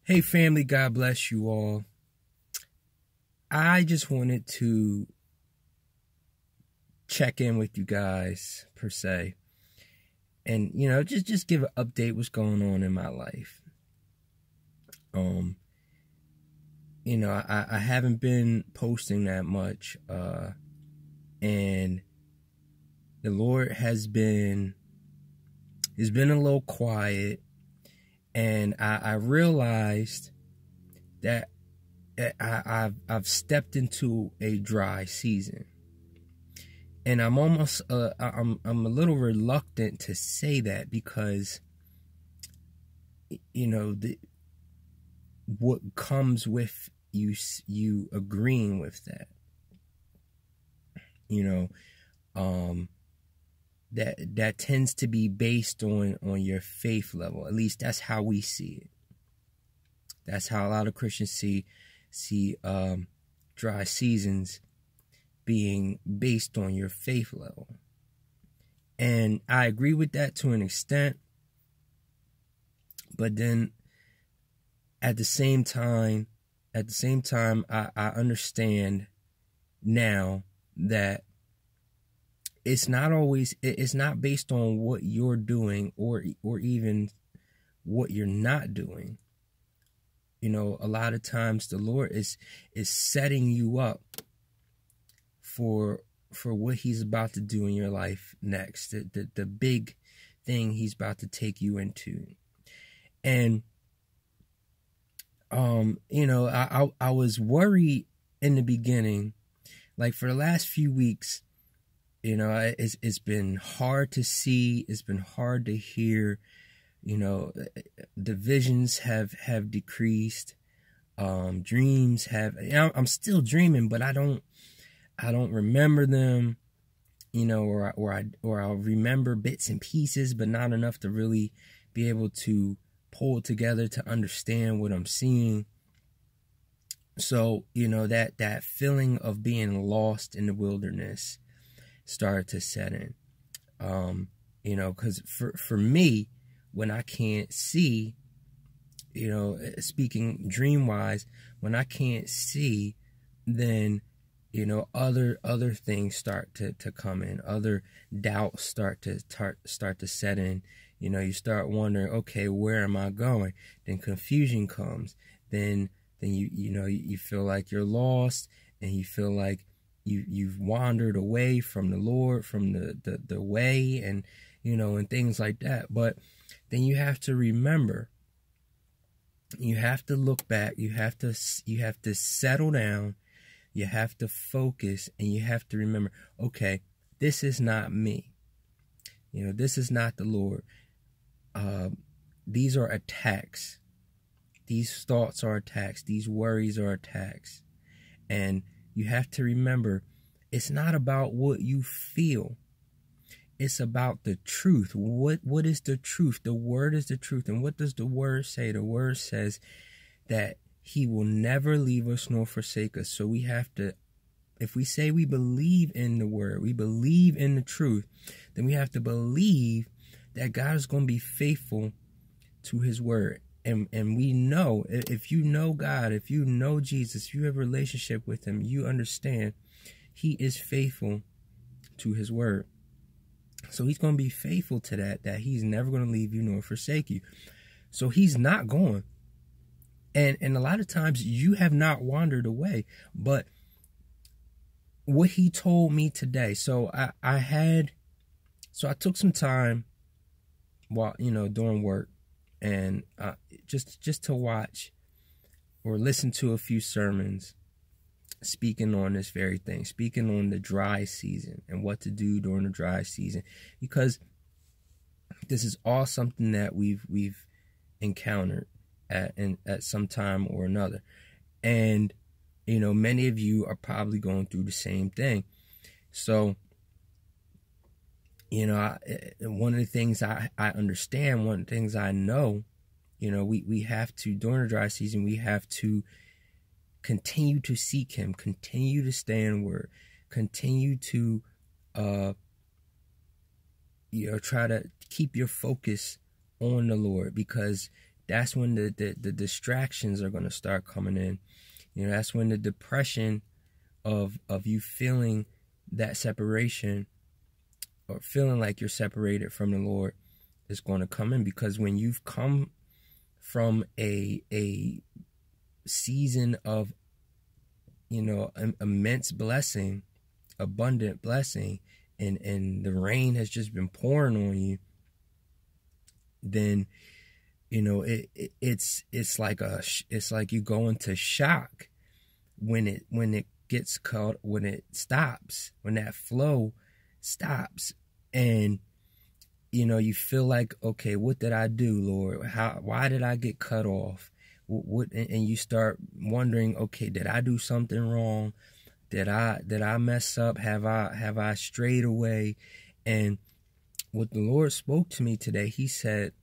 Hey family, God bless you all. I just wanted to check in with you guys per se, and just give an update what's going on in my life. I haven't been posting that much, and the Lord has been a little quiet, and I realized that I've stepped into a dry season, and I'm almost I'm a little reluctant to say that because what comes with you agreeing with that, that tends to be based on your faith level. At least that's how we see it. That's how a lot of Christians see dry seasons being based on your faith level. And I agree with that to an extent. But then at the same time, I understand now that it's not based on what you're doing or even what you're not doing. A lot of times the Lord is setting you up for what he's about to do in your life next, the big thing he's about to take you into. And I was worried in the beginning, like for the last few weeks. It's been hard to see, it's been hard to hear. The visions have decreased. Dreams have, I'm still dreaming, but I don't remember them, or I'll remember bits and pieces, but not enough to really be able to pull it together to understand what I'm seeing. So, that feeling of being lost in the wilderness started to set in. Because for me, when I can't see, speaking dream-wise, when I can't see, then, other things start to come in. Other doubts start to set in. You start wondering, okay, where am I going? Then confusion comes. Then you feel like you're lost, and you feel like you've wandered away from the Lord, from the way, and and things like that. But then you have to remember, you have to look back, you have to settle down, you have to focus, and you have to remember, okay, this is not me. This is not the Lord. These are attacks. These thoughts are attacks. These worries are attacks. And you have to remember, it's not about what you feel. It's about the truth. What is the truth? The word is the truth. And what does the word say? The word says that he will never leave us nor forsake us. So we have to, if we say we believe in the word, we believe in the truth, then we have to believe that God is going to be faithful to his word. And we know, if you know God, if you know Jesus, if you have a relationship with him, you understand he is faithful to his word. So he's going to be faithful to that he's never going to leave you nor forsake you. So he's not going. And a lot of times you have not wandered away. But what he told me today, so I took some time while, during work, and just to watch or listen to a few sermons speaking on this very thing, speaking on the dry season and what to do during the dry season, because this is all something that we've encountered at some time or another. And many of you are probably going through the same thing. So one of the things I understand, one of the things I know, we have to, during the dry season, we have to continue to seek him, continue to stay in word, continue to, try to keep your focus on the Lord, because that's when the distractions are going to start coming in. You know, that's when the depression of you feeling that separation, or feeling like you're separated from the Lord, is going to come in. Because when you've come from a season of, you know, immense blessing, abundant blessing, and the rain has just been pouring on you, then, you know, it's like you go into shock when it gets caught, when it stops, when that flow stops, and, you know, you feel like, okay, what did I do, Lord? Why did I get cut off? And you start wondering, okay, did I do something wrong? Did I mess up? Have I strayed away? And what the Lord spoke to me today, he said,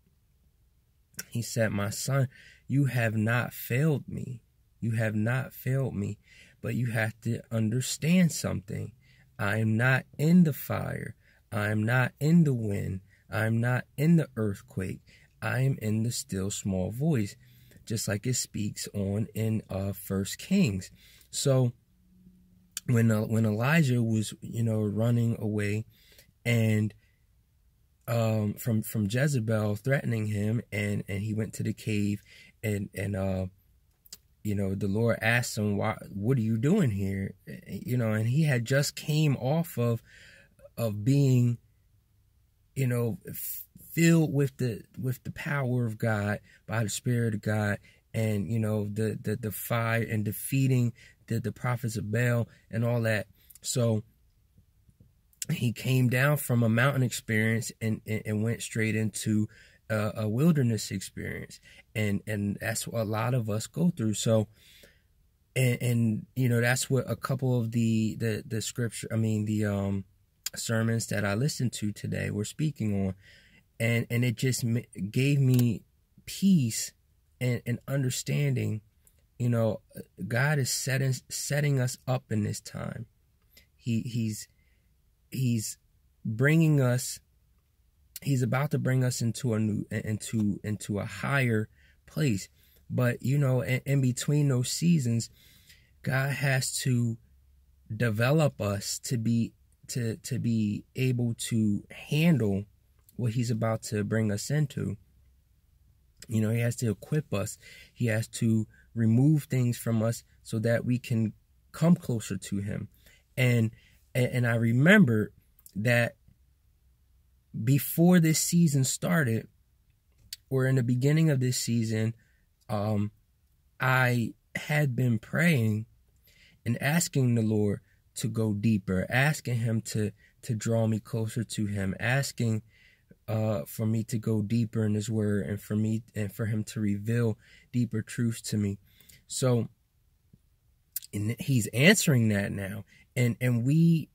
my son, you have not failed me. You have not failed me, but you have to understand something. I am not in the fire. I am not in the wind. I am not in the earthquake. I am in the still small voice, just like it speaks on in 1 Kings. So when Elijah was, you know, running away, and from Jezebel threatening him, and he went to the cave, and you know, the Lord asked him, what are you doing here? You know, and he had just came off of being, you know, filled with the power of God, by the Spirit of God, and, you know, the fire, and defeating the prophets of Baal and all that. So he came down from a mountain experience and went straight into a wilderness experience, and that's what a lot of us go through. So, and you know, that's what a couple of the scripture, the sermons that I listened to today were speaking on, and it just gave me peace and understanding. You know, God is setting us up in this time. He's bringing us. He's about to bring us into a higher place. But, you know, in between those seasons, God has to develop us to be able to handle what he's about to bring us into. You know, he has to equip us. He has to remove things from us so that we can come closer to him. And I remember that before this season started, or in the beginning of this season, I had been praying and asking the Lord to go deeper, asking him to draw me closer to him, asking for me to go deeper in his word, and for him to reveal deeper truths to me. So, and he's answering that now. And we,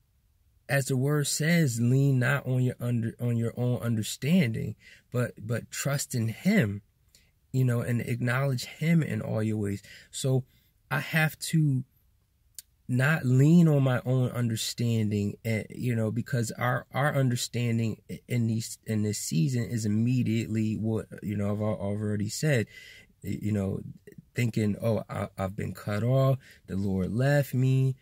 as the word says, lean not on your own understanding, but trust in him, you know, and acknowledge him in all your ways. So I have to not lean on my own understanding, you know, because our understanding in this season is immediately what, you know, I've already said, you know, thinking, oh, I've been cut off, the Lord left me,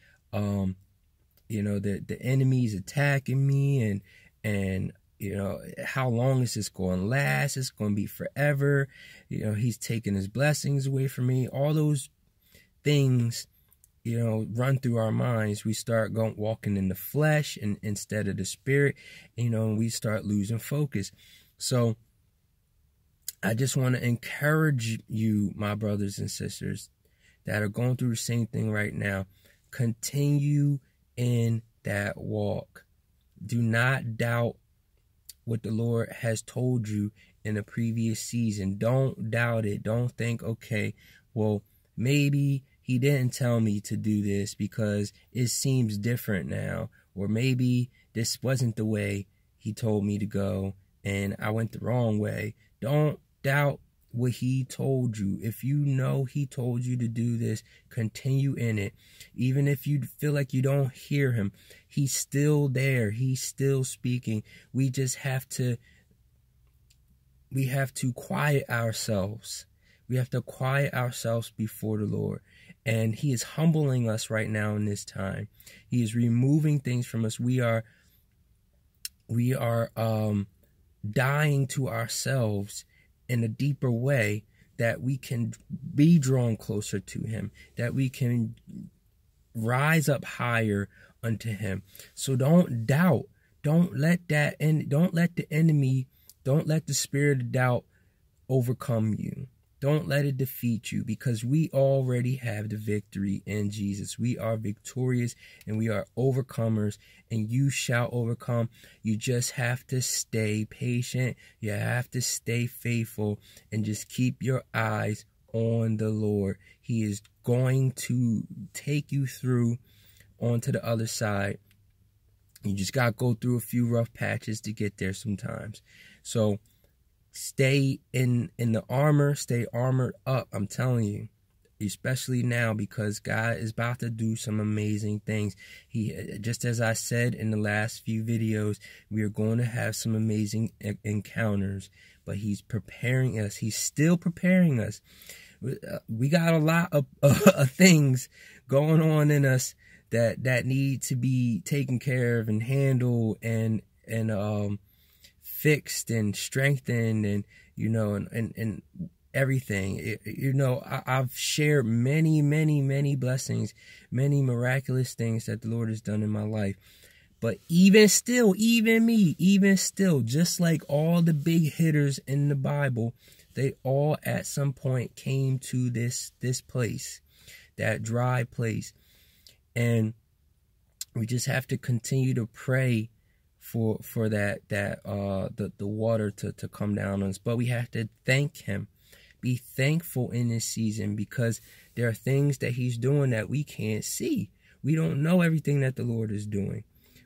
you know, the enemy's attacking me, and you know, how long is this going to last? It's going to be forever. You know, he's taking his blessings away from me. All those things, you know, run through our minds. We start walking in the flesh and instead of the spirit, you know, and we start losing focus. So I just want to encourage you, my brothers and sisters that are going through the same thing right now. Continue in that walk. Do not doubt what the Lord has told you in the previous season. Don't doubt it. Don't think, okay, well, maybe he didn't tell me to do this because it seems different now. Or maybe this wasn't the way he told me to go and I went the wrong way. Don't doubt what he told you. If you know he told you to do this, continue in it. Even if you feel like you don't hear him, he's still there. He's still speaking. We just have to we have to quiet ourselves. We have to quiet ourselves before the Lord. And he is humbling us right now in this time. He is removing things from us. We are dying to ourselves in a deeper way, that we can be drawn closer to him, that we can rise up higher unto him. So don't doubt. Don't let the enemy, don't let the spirit of doubt overcome you. Don't let it defeat you, because we already have the victory in Jesus. We are victorious and we are overcomers, and you shall overcome. You just have to stay patient. You have to stay faithful and just keep your eyes on the Lord. He is going to take you through onto the other side. You just got to go through a few rough patches to get there sometimes. So stay in the armor, stay armored up. I'm telling you, especially now, because God is about to do some amazing things. He, just as I said in the last few videos, we are going to have some amazing encounters, but he's preparing us. He's still preparing us. We got a lot of things going on in us that need to be taken care of and handled and fixed and strengthened, and and everything. I've shared many blessings, many miraculous things that the Lord has done in my life. But even still, just like all the big hitters in the Bible, they all at some point came to this place, that dry place. And we just have to continue to pray for the water to come down on us. But we have to thank him. Be thankful in this season, because there are things that he's doing that we can't see. We don't know everything that the Lord is doing.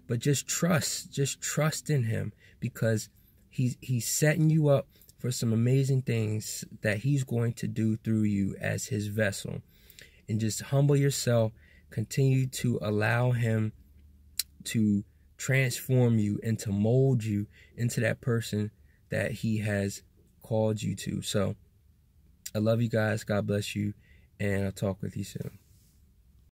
But just trust in him, because he's setting you up for some amazing things that he's going to do through you as his vessel. And just humble yourself. Continue to allow him to transform you and to mold you into that person that he has called you to. So I love you guys. God bless you. And I'll talk with you soon.